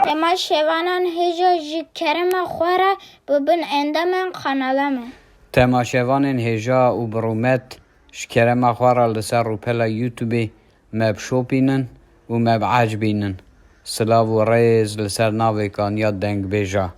تما شوانان هجا جی کرم خوره ببن اندامن قنالمه تماشاوان هجا و برومت شکرم خواره لسر روپلا یوتیوبی مب شوپینن و مب عجبینن سلاو و ریز لسر ناوی کانیات دنگ بیجا